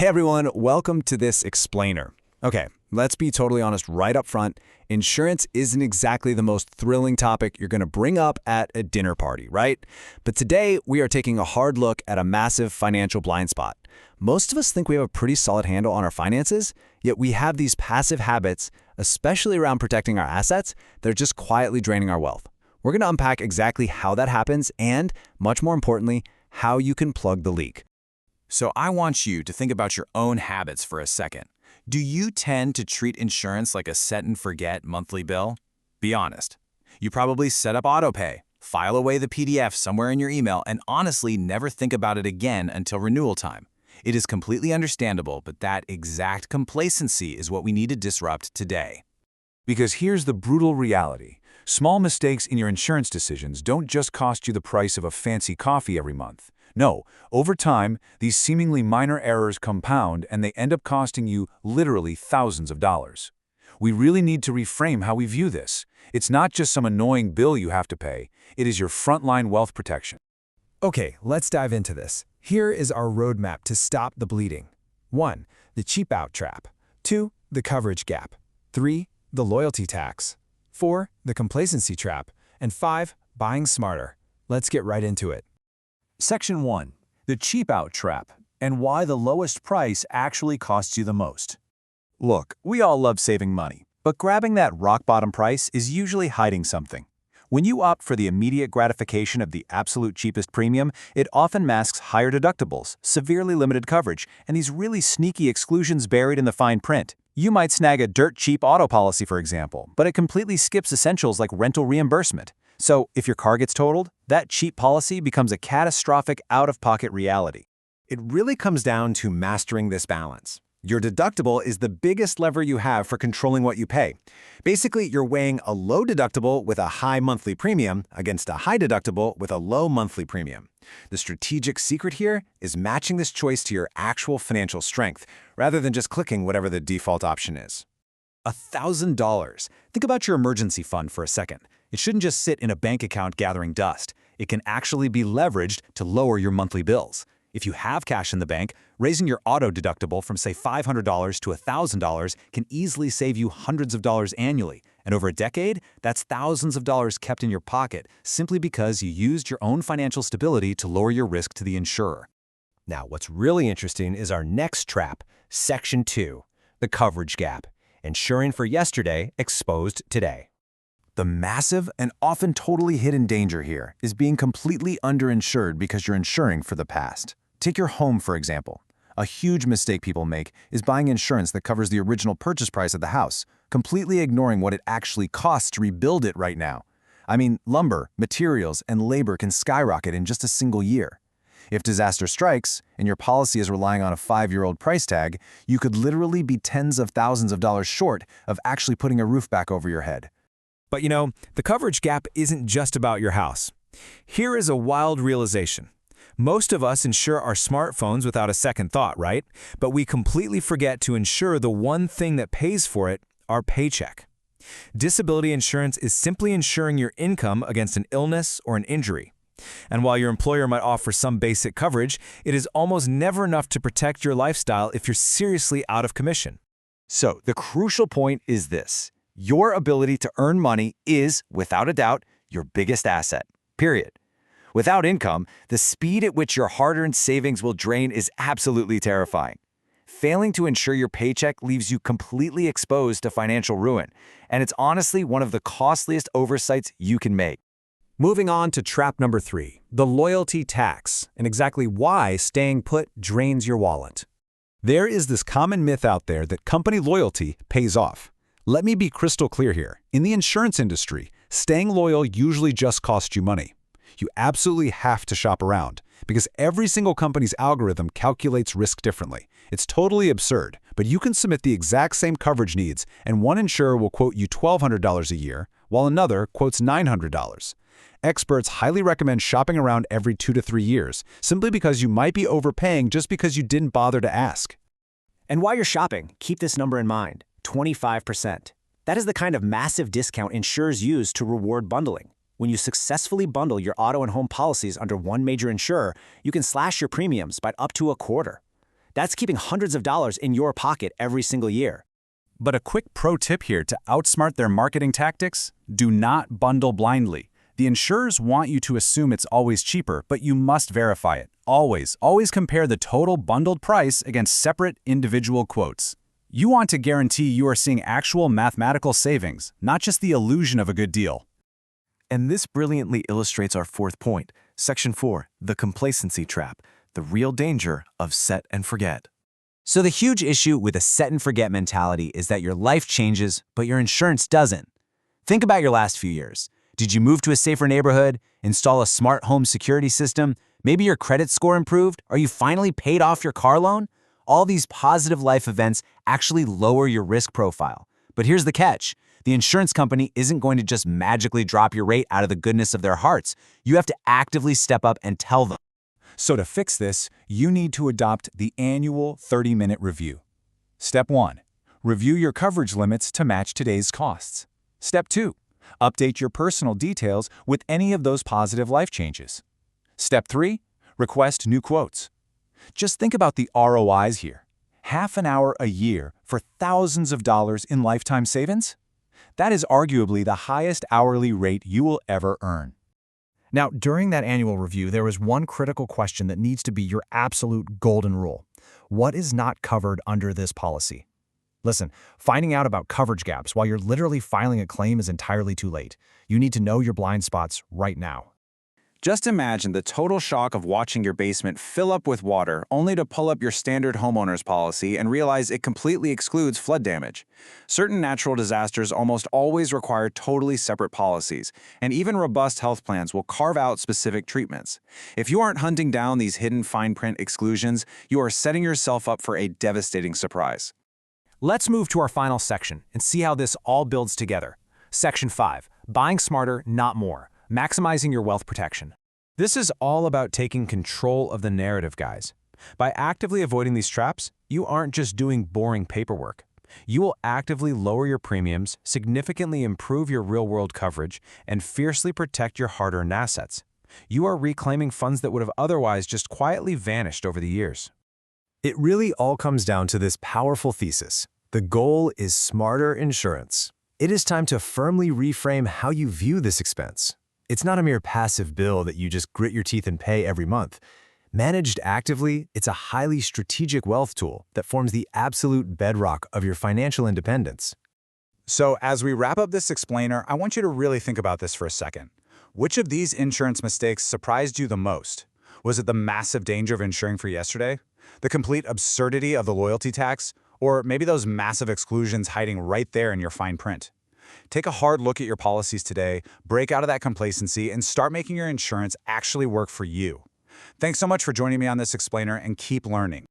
Hey everyone, welcome to this explainer. Okay, let's be totally honest right up front. Insurance isn't exactly the most thrilling topic you're going to bring up at a dinner party, right? But today we are taking a hard look at a massive financial blind spot. Most of us think we have a pretty solid handle on our finances, yet we have these passive habits, especially around protecting our assets, that are just quietly draining our wealth. We're going to unpack exactly how that happens and, much more importantly, how you can plug the leak. So I want you to think about your own habits for a second. Do you tend to treat insurance like a set-and-forget monthly bill? Be honest. You probably set up autopay, file away the PDF somewhere in your email, and honestly never think about it again until renewal time. It is completely understandable, but that exact complacency is what we need to disrupt today. Because here's the brutal reality. Small mistakes in your insurance decisions don't just cost you the price of a fancy coffee every month. No, over time, these seemingly minor errors compound and they end up costing you literally thousands of dollars. We really need to reframe how we view this. It's not just some annoying bill you have to pay. It is your frontline wealth protection. Okay, let's dive into this. Here is our roadmap to stop the bleeding. 1. The cheap out trap. 2. The coverage gap. 3. The loyalty tax. 4. The complacency trap. And 5. Buying smarter. Let's get right into it. Section 1. The cheap out trap, and why the lowest price actually costs you the most. Look, we all love saving money, but grabbing that rock-bottom price is usually hiding something. When you opt for the immediate gratification of the absolute cheapest premium, it often masks higher deductibles, severely limited coverage, and these really sneaky exclusions buried in the fine print. You might snag a dirt-cheap auto policy, for example, but it completely skips essentials like rental reimbursement. So, if your car gets totaled, that cheap policy becomes a catastrophic out-of-pocket reality. It really comes down to mastering this balance. Your deductible is the biggest lever you have for controlling what you pay. Basically, you're weighing a low deductible with a high monthly premium against a high deductible with a low monthly premium. The strategic secret here is matching this choice to your actual financial strength, rather than just clicking whatever the default option is. $1,000. Think about your emergency fund for a second. It shouldn't just sit in a bank account gathering dust. It can actually be leveraged to lower your monthly bills. If you have cash in the bank, raising your auto deductible from, say, $500 to $1,000 can easily save you hundreds of dollars annually. And over a decade, that's thousands of dollars kept in your pocket simply because you used your own financial stability to lower your risk to the insurer. Now, what's really interesting is our next trap, Section 2, the coverage gap. Insuring for yesterday, exposed today. The massive and often totally hidden danger here is being completely underinsured because you're insuring for the past. Take your home, for example. A huge mistake people make is buying insurance that covers the original purchase price of the house, completely ignoring what it actually costs to rebuild it right now. I mean, lumber, materials, and labor can skyrocket in just a single year. If disaster strikes, and your policy is relying on a 5-year-old price tag, you could literally be tens of thousands of dollars short of actually putting a roof back over your head. But you know, the coverage gap isn't just about your house. Here is a wild realization. Most of us insure our smartphones without a second thought, right? But we completely forget to insure the one thing that pays for it, our paycheck. Disability insurance is simply insuring your income against an illness or an injury. And while your employer might offer some basic coverage, it is almost never enough to protect your lifestyle if you're seriously out of commission. So, the crucial point is this. Your ability to earn money is, without a doubt, your biggest asset. Period. Without income, the speed at which your hard-earned savings will drain is absolutely terrifying. Failing to insure your paycheck leaves you completely exposed to financial ruin, and it's honestly one of the costliest oversights you can make. Moving on to trap number 3, the loyalty tax, and exactly why staying put drains your wallet. There is this common myth out there that company loyalty pays off. Let me be crystal clear here. In the insurance industry, staying loyal usually just costs you money. You absolutely have to shop around, because every single company's algorithm calculates risk differently. It's totally absurd, but you can submit the exact same coverage needs, and one insurer will quote you $1,200 a year, while another quotes $900. Experts highly recommend shopping around every 2 to 3 years, simply because you might be overpaying just because you didn't bother to ask. And while you're shopping, keep this number in mind, 25%. That is the kind of massive discount insurers use to reward bundling. When you successfully bundle your auto and home policies under one major insurer, you can slash your premiums by up to a quarter. That's keeping hundreds of dollars in your pocket every single year. But a quick pro tip here to outsmart their marketing tactics: do not bundle blindly. The insurers want you to assume it's always cheaper, but you must verify it. Always compare the total bundled price against separate individual quotes. You want to guarantee you are seeing actual mathematical savings, not just the illusion of a good deal. And this brilliantly illustrates our fourth point, Section 4, the complacency trap, the real danger of set and forget. So the huge issue with a set-and-forget mentality is that your life changes, but your insurance doesn't. Think about your last few years. Did you move to a safer neighborhood, install a smart home security system? Maybe your credit score improved? Or you finally paid off your car loan? All these positive life events actually lower your risk profile. But here's the catch. The insurance company isn't going to just magically drop your rate out of the goodness of their hearts. You have to actively step up and tell them. So to fix this, you need to adopt the annual 30-minute review. Step 1. Review your coverage limits to match today's costs. Step 2. Update your personal details with any of those positive life changes. Step 3. Request new quotes. Just think about the ROIs here. Half an hour a year for thousands of dollars in lifetime savings? That is arguably the highest hourly rate you will ever earn. Now, during that annual review, there is one critical question that needs to be your absolute golden rule. What is not covered under this policy? Listen, finding out about coverage gaps while you're literally filing a claim is entirely too late. You need to know your blind spots right now. Just imagine the total shock of watching your basement fill up with water only to pull up your standard homeowner's policy and realize it completely excludes flood damage. Certain natural disasters almost always require totally separate policies, and even robust health plans will carve out specific treatments. If you aren't hunting down these hidden fine print exclusions, you are setting yourself up for a devastating surprise. Let's move to our final section and see how this all builds together. Section 5, buying smarter, not more. Maximizing your wealth protection. This is all about taking control of the narrative, guys. By actively avoiding these traps, you aren't just doing boring paperwork. You will actively lower your premiums, significantly improve your real-world coverage, and fiercely protect your hard-earned assets. You are reclaiming funds that would have otherwise just quietly vanished over the years. It really all comes down to this powerful thesis. The goal is smarter insurance. It is time to firmly reframe how you view this expense. It's not a mere passive bill that you just grit your teeth and pay every month. Managed actively, it's a highly strategic wealth tool that forms the absolute bedrock of your financial independence. So as we wrap up this explainer, I want you to really think about this for a second. Which of these insurance mistakes surprised you the most? Was it the massive danger of insuring for yesterday? The complete absurdity of the loyalty tax? Or maybe those massive exclusions hiding right there in your fine print? Take a hard look at your policies today, break out of that complacency, and start making your insurance actually work for you. Thanks so much for joining me on this explainer, and keep learning.